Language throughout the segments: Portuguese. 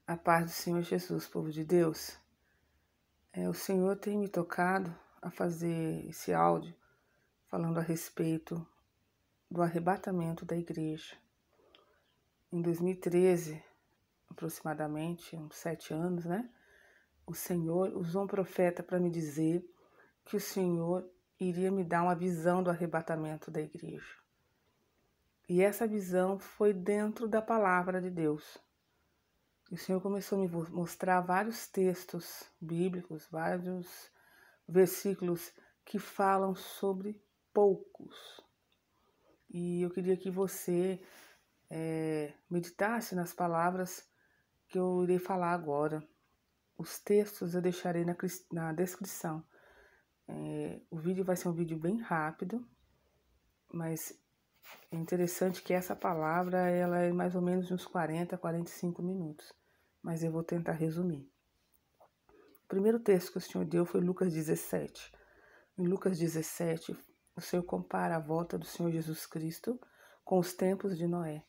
A paz do Senhor Jesus, povo de Deus. O Senhor tem me tocado a fazer esse áudio falando a respeito do arrebatamento da igreja. Em 2013, aproximadamente, uns 7 anos, né? O Senhor usou um profeta para me dizer que o Senhor iria me dar uma visão do arrebatamento da igreja. E essa visão foi dentro da palavra de Deus. O Senhor começou a me mostrar vários textos bíblicos, vários versículos que falam sobre poucos. E eu queria que você meditasse nas palavras que eu irei falar agora. Os textos eu deixarei na descrição. O vídeo vai ser um vídeo bem rápido, mas é interessante que essa palavra ela é mais ou menos uns 40, 45 minutos. Mas eu vou tentar resumir. O primeiro texto que o Senhor deu foi Lucas 17. Em Lucas 17, o Senhor compara a volta do Senhor Jesus Cristo com os tempos de Noé.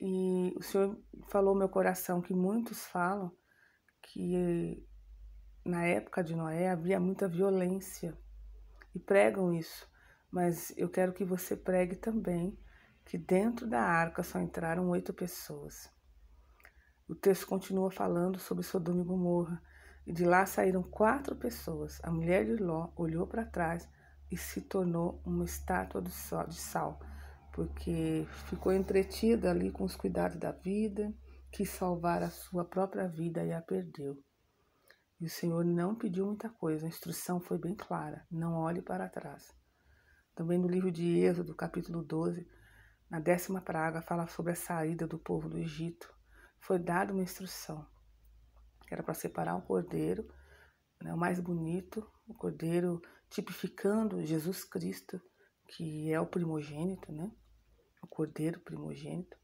E o Senhor falou no meu coração que muitos falam que na época de Noé havia muita violência e pregam isso. Mas eu quero que você pregue também que dentro da arca só entraram 8 pessoas. O texto continua falando sobre Sodoma e Gomorra. E de lá saíram 4 pessoas. A mulher de Ló olhou para trás e se tornou uma estátua de sal, porque ficou entretida ali com os cuidados da vida, quis salvar a sua própria vida e a perdeu. E o Senhor não pediu muita coisa, a instrução foi bem clara, não olhe para trás. Também no livro de Êxodo, capítulo 12, na 10ª praga, fala sobre a saída do povo do Egito. Foi dada uma instrução, que era para separar um cordeiro, né, o mais bonito, o cordeiro tipificando Jesus Cristo, que é o primogênito, né? O cordeiro primogênito.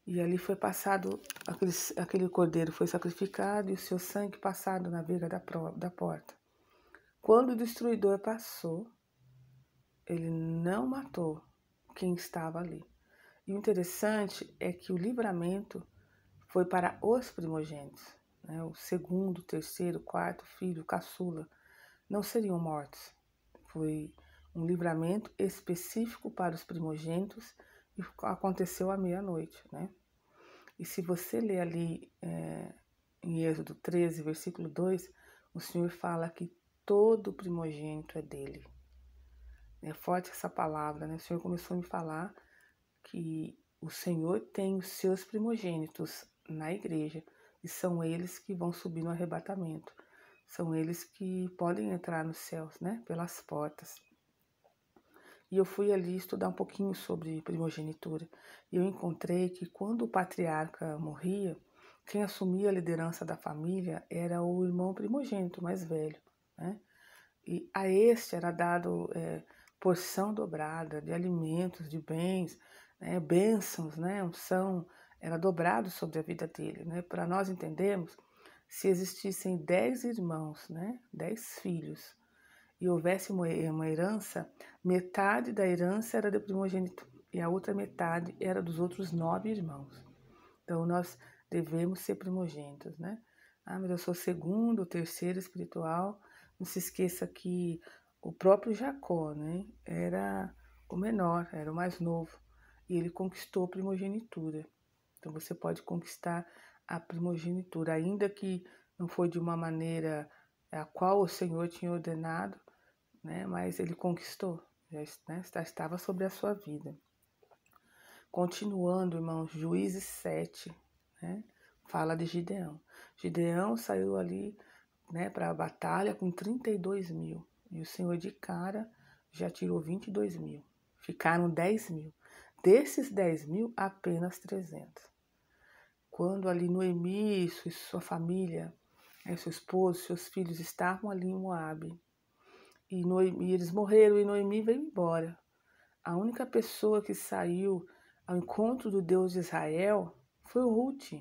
E ali foi passado, aquele cordeiro foi sacrificado e o seu sangue passado na viga da porta. Quando o destruidor passou, ele não matou quem estava ali. E o interessante é que o livramento foi para os primogênitos, né? O segundo, terceiro, quarto filho, caçula, não seriam mortos. Foi um livramento específico para os primogênitos e aconteceu à meia-noite, né? E se você ler ali em Êxodo 13, versículo 2, o Senhor fala que todo primogênito é dele. É forte essa palavra, né? O Senhor começou a me falar que o Senhor tem os seus primogênitos na igreja e são eles que vão subir no arrebatamento. São eles que podem entrar nos céus, né? Pelas portas. E eu fui ali estudar um pouquinho sobre primogenitura. E eu encontrei que quando o patriarca morria, quem assumia a liderança da família era o irmão primogênito mais velho, né? E a este era dado porção dobrada de alimentos, de bens, né? Bênçãos, né? Unção era dobrado sobre a vida dele, né? Para nós entendermos, se existissem 10 irmãos, né? 10 filhos, e houvesse uma herança, metade da herança era do primogênito e a outra metade era dos outros 9 irmãos. Então, nós devemos ser primogênitos, né? Ah, mas eu sou segundo, terceiro espiritual. Não se esqueça que o próprio Jacó, né, era o menor, era o mais novo. E ele conquistou a primogenitura. Então, você pode conquistar a primogenitura, ainda que não foi de uma maneira a qual o Senhor tinha ordenado, né, mas ele conquistou, já estava sobre a sua vida. Continuando, irmãos, Juízes 7, né, fala de Gideão. Gideão saiu ali, né, para a batalha com 32 mil. E o Senhor de cara já tirou 22 mil. Ficaram 10 mil. Desses 10 mil, apenas 300. Quando ali Noemi e sua família, seu esposo, seus filhos estavam ali em Moabe, e eles morreram e Noemi veio embora. A única pessoa que saiu ao encontro do Deus de Israel foi o Ruth.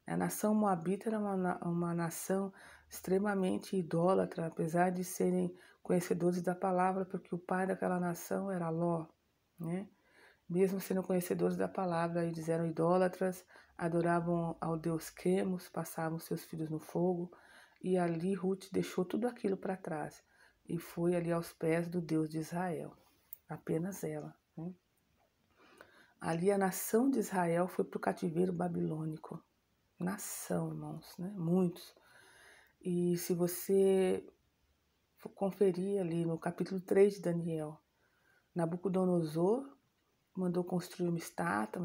A nação moabita era uma nação extremamente idólatra, apesar de serem conhecedores da palavra, porque o pai daquela nação era Ló, né? Mesmo sendo conhecedores da palavra, eles eram idólatras, adoravam ao deus Quemos, passavam seus filhos no fogo, e ali Ruth deixou tudo aquilo para trás e foi ali aos pés do Deus de Israel, apenas ela, né? Ali a nação de Israel foi para o cativeiro babilônico. Nação, irmãos, né? Muitos. E se você for conferir ali no capítulo 3 de Daniel, Nabucodonosor mandou construir uma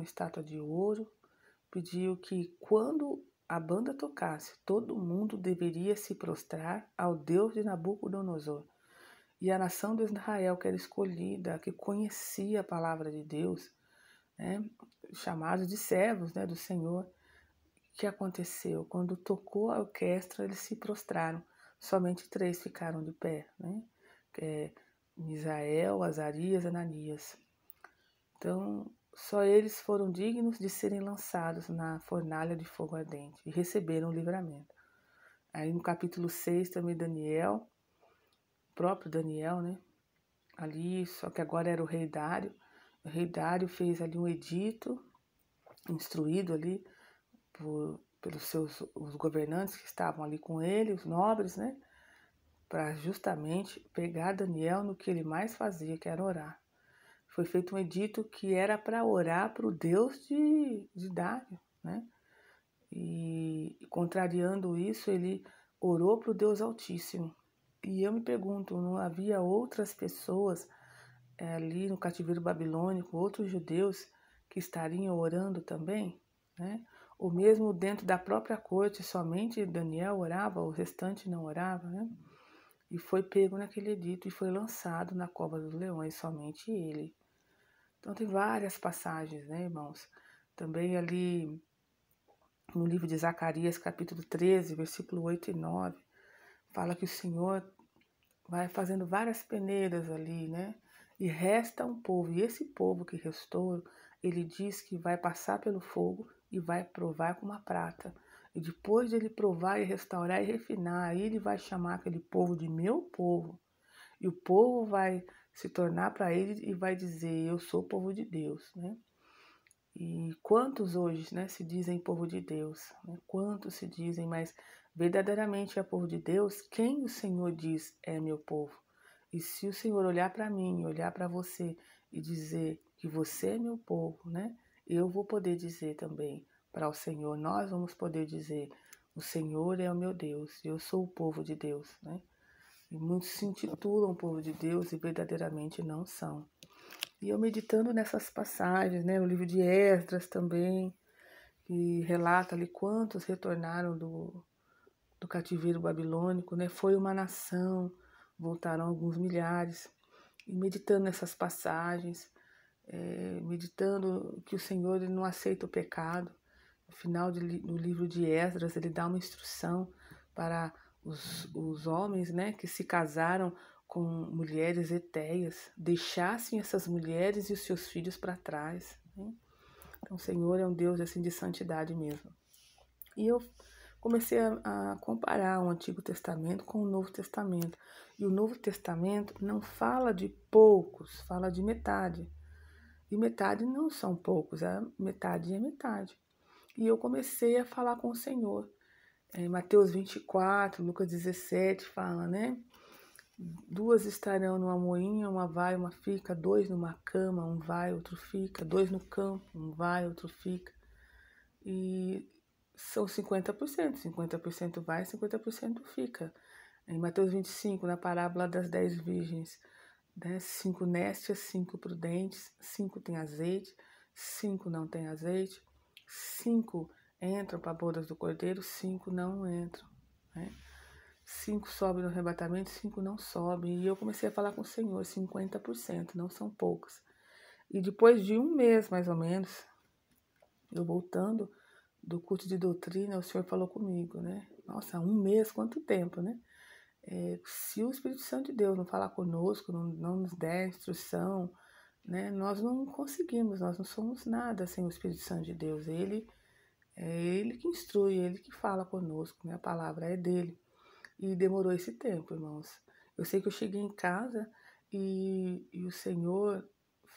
estátua de ouro, pediu que quando a banda tocasse, todo mundo deveria se prostrar ao Deus de Nabucodonosor. E a nação de Israel, que era escolhida, que conhecia a palavra de Deus, né, chamados de servos, né, do Senhor, o que aconteceu? Quando tocou a orquestra, eles se prostraram. Somente 3 ficaram de pé, né? Que é Misael, Azarias e Ananias. Então, só eles foram dignos de serem lançados na fornalha de fogo ardente e receberam o livramento. Aí no capítulo 6 também Daniel, o próprio Daniel, né? Ali, só que agora era o rei Dário. O rei Dário fez ali um edito, instruído ali pelos os governantes que estavam ali com ele, os nobres, né? Para justamente pegar Daniel no que ele mais fazia, que era orar. Foi feito um edito que era para orar para o Deus de Dário, né? E contrariando isso, ele orou para o Deus Altíssimo. E eu me pergunto, não havia outras pessoas ali no cativeiro babilônico, outros judeus que estariam orando também, né? Ou mesmo dentro da própria corte, somente Daniel orava, o restante não orava, né? E foi pego naquele edito e foi lançado na cova dos leões, somente ele. Então tem várias passagens, né, irmãos? Também ali no livro de Zacarias, capítulo 13, versículo 8 e 9, fala que o Senhor vai fazendo várias peneiras ali, né? E resta um povo, e esse povo que restou, ele diz que vai passar pelo fogo e vai provar como a prata. E depois de ele provar e restaurar e refinar, aí ele vai chamar aquele povo de meu povo. E o povo vai se tornar para ele e vai dizer, eu sou o povo de Deus, né? E quantos hoje, né, se dizem povo de Deus, né? Quantos se dizem, mas verdadeiramente é povo de Deus, quem o Senhor diz é meu povo? E se o Senhor olhar para mim, olhar para você e dizer que você é meu povo, né? Eu vou poder dizer também para o Senhor, nós vamos poder dizer, o Senhor é o meu Deus, eu sou o povo de Deus, né? E muitos se intitulam povo de Deus e verdadeiramente não são. E eu meditando nessas passagens, né, no livro de Esdras também, que relata ali quantos retornaram do cativeiro babilônico, né, foi uma nação, voltaram alguns milhares, e meditando nessas passagens, meditando que o Senhor ele não aceita o pecado. No final do livro de Esdras, ele dá uma instrução para os homens, né, que se casaram com mulheres etéias, deixassem essas mulheres e os seus filhos para trás, né? Então, o Senhor é um Deus assim de santidade mesmo. E eu comecei a comparar o Antigo Testamento com o Novo Testamento. E o Novo Testamento não fala de poucos, fala de metade. E metade não são poucos, a metade é metade. E eu comecei a falar com o Senhor. Mateus 24, Lucas 17 fala, né? 2 estarão numa moinha, uma vai, uma fica, 2 numa cama, um vai, outro fica, 2 no campo, um vai, outro fica. E são 50%, 50% vai, 50% fica. Em Mateus 25, na parábola das 10 virgens, né? 5 néstias, 5 prudentes, 5 têm azeite, 5 não têm azeite, 5 entram para bodas do cordeiro, 5 não entram, né? 5 sobem no arrebatamento, 5 não sobem. E eu comecei a falar com o Senhor, 50%, não são poucos. E depois de um mês, mais ou menos, eu voltando do curso de doutrina, o Senhor falou comigo, né? Nossa, um mês, quanto tempo, né? Se o Espírito Santo de Deus não falar conosco, não nos der instrução, né? Nós não conseguimos, nós não somos nada sem o Espírito Santo de Deus. É Ele que instrui, Ele que fala conosco, né? A palavra é dele. E demorou esse tempo, irmãos. Eu sei que eu cheguei em casa e o Senhor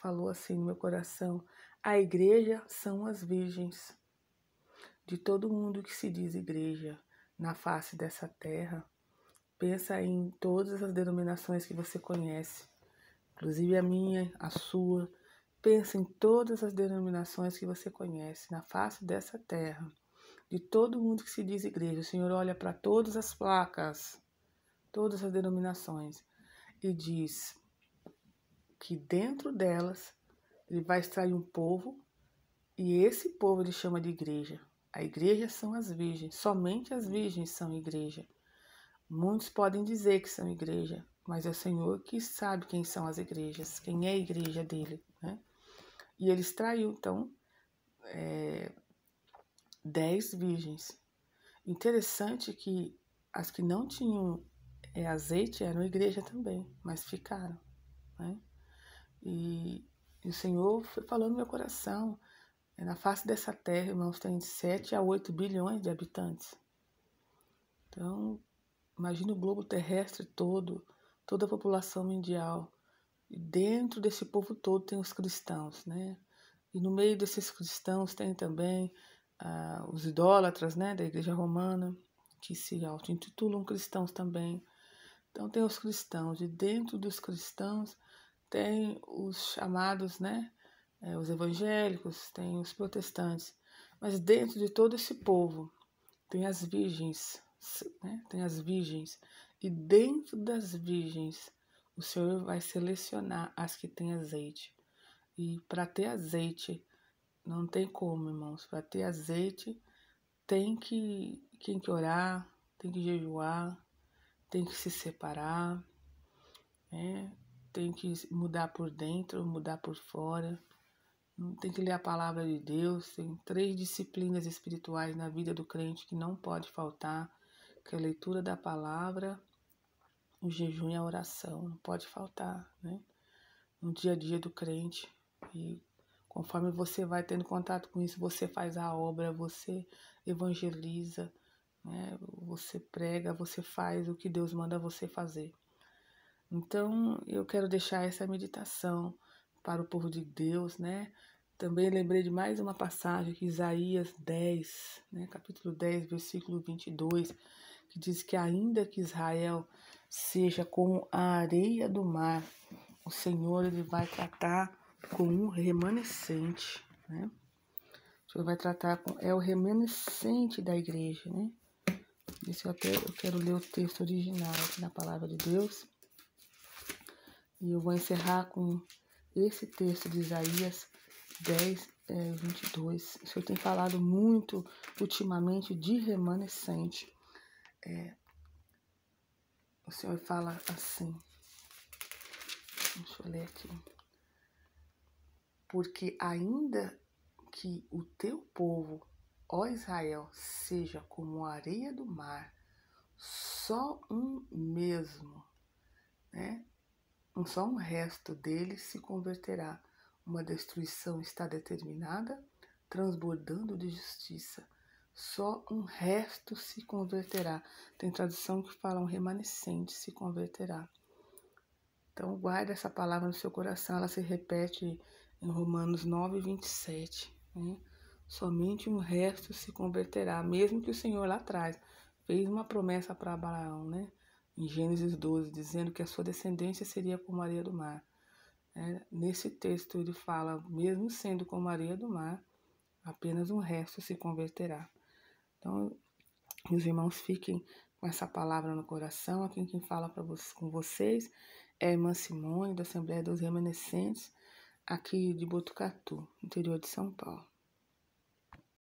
falou assim no meu coração: a igreja são as virgens. de todo mundo que se diz igreja na face dessa terra. Pensa em todas as denominações que você conhece, inclusive a minha, a sua. Pensa em todas as denominações que você conhece na face dessa terra, de todo mundo que se diz igreja. O Senhor olha para todas as placas, todas as denominações, e diz que dentro delas ele vai extrair um povo, e esse povo ele chama de igreja. A igreja são as virgens, somente as virgens são igreja. Muitos podem dizer que são igreja, mas é o Senhor que sabe quem são as igrejas, quem é a igreja dele, né? E ele extraiu, então, 10 virgens. Interessante que as que não tinham azeite eram igreja também, mas ficaram, né? E o Senhor foi falando no meu coração. Na face dessa terra, irmãos, tem 7 a 8 bilhões de habitantes. Então, imagine o globo terrestre todo, toda a população mundial. E dentro desse povo todo tem os cristãos, né? E no meio desses cristãos tem também os idólatras, né, da Igreja Romana, que se auto-intitulam cristãos também. Então tem os cristãos, e dentro dos cristãos tem os chamados, né, os evangélicos, tem os protestantes. Mas dentro de todo esse povo tem as virgens, né? Tem as virgens. E dentro das virgens, o Senhor vai selecionar as que têm azeite. E para ter azeite, não tem como, irmãos. Para ter azeite, tem que orar, tem que jejuar, tem que se separar, né? Tem que mudar por dentro, mudar por fora. Tem que ler a palavra de Deus. Tem 3 disciplinas espirituais na vida do crente que não pode faltar, que é a leitura da palavra, o jejum e a oração. Não pode faltar, né? No dia a dia do crente. E conforme você vai tendo contato com isso, você faz a obra, você evangeliza, né? Você prega, você faz o que Deus manda você fazer. Então, eu quero deixar essa meditação para o povo de Deus, né? Também lembrei de mais uma passagem que Isaías 10, né? Capítulo 10, versículo 22, que diz que ainda que Israel seja como a areia do mar, o Senhor ele vai tratar com um remanescente, né? O Senhor vai tratar com o remanescente da igreja, né? Isso eu quero ler o texto original aqui na palavra de Deus. E eu vou encerrar com esse texto de Isaías 10, 22. O Senhor tem falado muito ultimamente de remanescente. O Senhor fala assim. Deixa eu ler aqui. Porque ainda que o teu povo, ó Israel, seja como a areia do mar, só um mesmo, né? Só um resto dele se converterá. Uma destruição está determinada, transbordando de justiça. Só um resto se converterá. Tem tradução que fala um remanescente se converterá. Então, guarde essa palavra no seu coração. Ela se repete em Romanos 9, 27. Né? Somente um resto se converterá. Mesmo que o Senhor lá atrás fez uma promessa para Abraão, né? Em Gênesis 12, dizendo que a sua descendência seria como a areia do mar. Nesse texto ele fala, mesmo sendo como a areia do mar, apenas um resto se converterá. Então, os irmãos fiquem com essa palavra no coração. Aqui quem fala com vocês é a irmã Simone, da Assembleia dos Remanescentes, aqui de Botucatu, interior de São Paulo.